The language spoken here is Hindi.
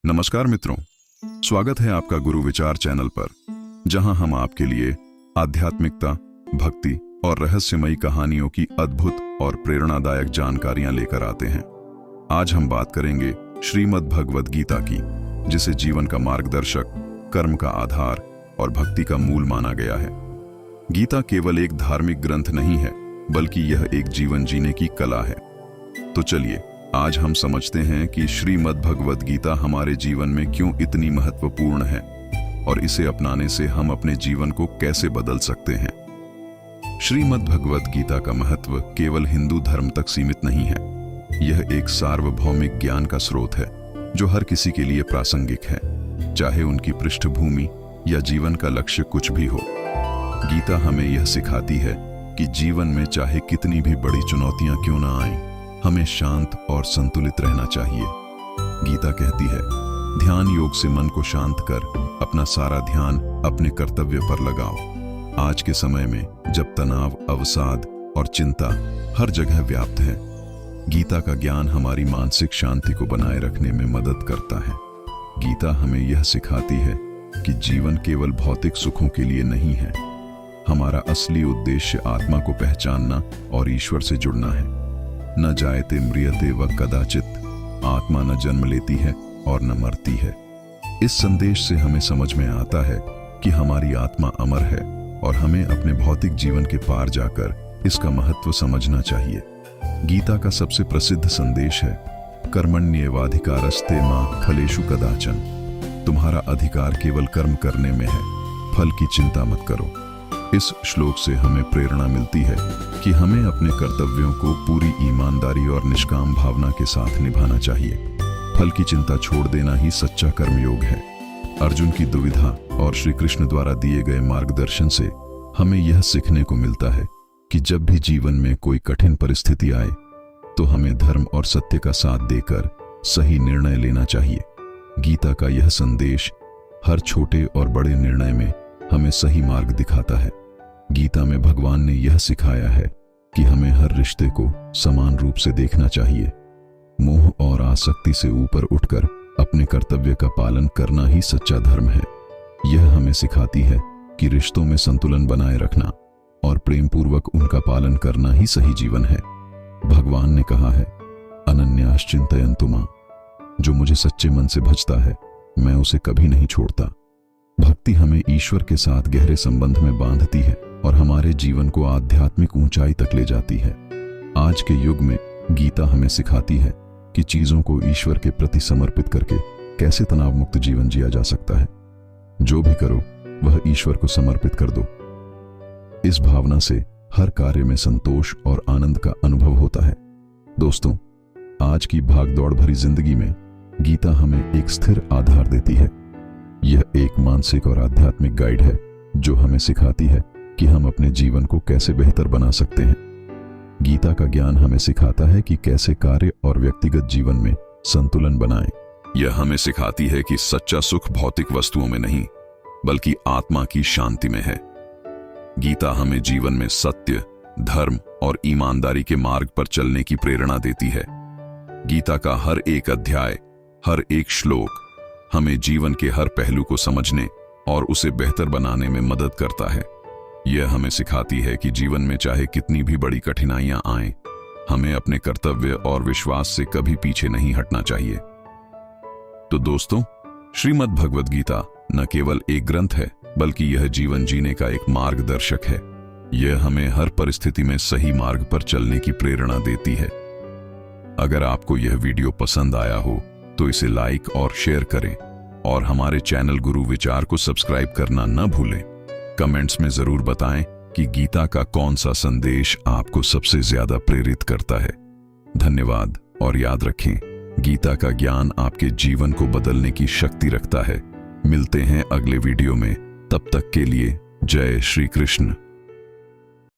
नमस्कार मित्रों, स्वागत है आपका गुरु विचार चैनल पर, जहां हम आपके लिए आध्यात्मिकता, भक्ति और रहस्यमयी कहानियों की अद्भुत और प्रेरणादायक जानकारियां लेकर आते हैं। आज हम बात करेंगे श्रीमद् भगवद गीता की, जिसे जीवन का मार्गदर्शक, कर्म का आधार और भक्ति का मूल माना गया है। गीता केवल एक धार्मिक ग्रंथ नहीं है, बल्कि यह एक जीवन जीने की कला है। तो चलिए आज हम समझते हैं कि श्रीमद् भगवद गीता हमारे जीवन में क्यों इतनी महत्वपूर्ण है और इसे अपनाने से हम अपने जीवन को कैसे बदल सकते हैं। श्रीमद् भगवद गीता का महत्व केवल हिंदू धर्म तक सीमित नहीं है। यह एक सार्वभौमिक ज्ञान का स्रोत है जो हर किसी के लिए प्रासंगिक है, चाहे उनकी पृष्ठभूमि या जीवन का लक्ष्य कुछ भी हो। गीता हमें यह सिखाती है कि जीवन में चाहे कितनी भी बड़ी चुनौतियां क्यों ना आएं, हमें शांत और संतुलित रहना चाहिए। गीता कहती है, ध्यान योग से मन को शांत कर अपना सारा ध्यान अपने कर्तव्य पर लगाओ। आज के समय में जब तनाव, अवसाद और चिंता हर जगह व्याप्त है, गीता का ज्ञान हमारी मानसिक शांति को बनाए रखने में मदद करता है। गीता हमें यह सिखाती है कि जीवन केवल भौतिक सुखों के लिए नहीं है। हमारा असली उद्देश्य आत्मा को पहचानना और ईश्वर से जुड़ना है। न जायते म्रियते व कदाचित, आत्मा न जन्म लेती है और न मरती है। इस संदेश से हमें समझ में आता है कि हमारी आत्मा अमर है और हमें अपने भौतिक जीवन के पार जाकर इसका महत्व समझना चाहिए। गीता का सबसे प्रसिद्ध संदेश है, कर्मण्येवाधिकारस्ते मा फलेषु कदाचन। तुम्हारा अधिकार केवल कर्म करने में है, फल की चिंता मत करो। इस श्लोक से हमें प्रेरणा मिलती है कि हमें अपने कर्तव्यों को पूरी ईमानदारी और निष्काम भावना के साथ निभाना चाहिए। फल की चिंता छोड़ देना ही सच्चा कर्मयोग है। अर्जुन की दुविधा और श्री कृष्ण द्वारा दिए गए मार्गदर्शन से हमें यह सीखने को मिलता है कि जब भी जीवन में कोई कठिन परिस्थिति आए तो हमें धर्म और सत्य का साथ देकर सही निर्णय लेना चाहिए। गीता का यह संदेश हर छोटे और बड़े निर्णय में हमें सही मार्ग दिखाता है। गीता में भगवान ने यह सिखाया है कि हमें हर रिश्ते को समान रूप से देखना चाहिए। मोह और आसक्ति से ऊपर उठकर अपने कर्तव्य का पालन करना ही सच्चा धर्म है। यह हमें सिखाती है कि रिश्तों में संतुलन बनाए रखना और प्रेम पूर्वक उनका पालन करना ही सही जीवन है। भगवान ने कहा है, अनन्याश्चिन्तयन्तु मां, जो मुझे सच्चे मन से भजता है मैं उसे कभी नहीं छोड़ता। भक्ति हमें ईश्वर के साथ गहरे संबंध में बांधती है और हमारे जीवन को आध्यात्मिक ऊंचाई तक ले जाती है। आज के युग में गीता हमें सिखाती है कि चीजों को ईश्वर के प्रति समर्पित करके कैसे तनाव मुक्त जीवन जिया जा सकता है। जो भी करो वह ईश्वर को समर्पित कर दो। इस भावना से हर कार्य में संतोष और आनंद का अनुभव होता है। दोस्तों, आज की भागदौड़ भरी जिंदगी में गीता हमें एक स्थिर आधार देती है। यह एक मानसिक और आध्यात्मिक गाइड है जो हमें सिखाती है कि हम अपने जीवन को कैसे बेहतर बना सकते हैं। गीता का ज्ञान हमें सिखाता है कि कैसे कार्य और व्यक्तिगत जीवन में संतुलन बनाएं। यह हमें सिखाती है कि सच्चा सुख भौतिक वस्तुओं में नहीं, बल्कि आत्मा की शांति में है। गीता हमें जीवन में सत्य, धर्म और ईमानदारी के मार्ग पर चलने की प्रेरणा देती है। गीता का हर एक अध्याय, हर एक श्लोक हमें जीवन के हर पहलू को समझने और उसे बेहतर बनाने में मदद करता है। यह हमें सिखाती है कि जीवन में चाहे कितनी भी बड़ी कठिनाइयां आएं, हमें अपने कर्तव्य और विश्वास से कभी पीछे नहीं हटना चाहिए। तो दोस्तों, श्रीमद् भगवद गीता न केवल एक ग्रंथ है, बल्कि यह जीवन जीने का एक मार्गदर्शक है। यह हमें हर परिस्थिति में सही मार्ग पर चलने की प्रेरणा देती है। अगर आपको यह वीडियो पसंद आया हो तो इसे लाइक और शेयर करें और हमारे चैनल गुरु विचार को सब्सक्राइब करना न भूलें। कमेंट्स में जरूर बताएं कि गीता का कौन सा संदेश आपको सबसे ज्यादा प्रेरित करता है। धन्यवाद और याद रखें, गीता का ज्ञान आपके जीवन को बदलने की शक्ति रखता है। मिलते हैं अगले वीडियो में, तब तक के लिए जय श्री कृष्ण।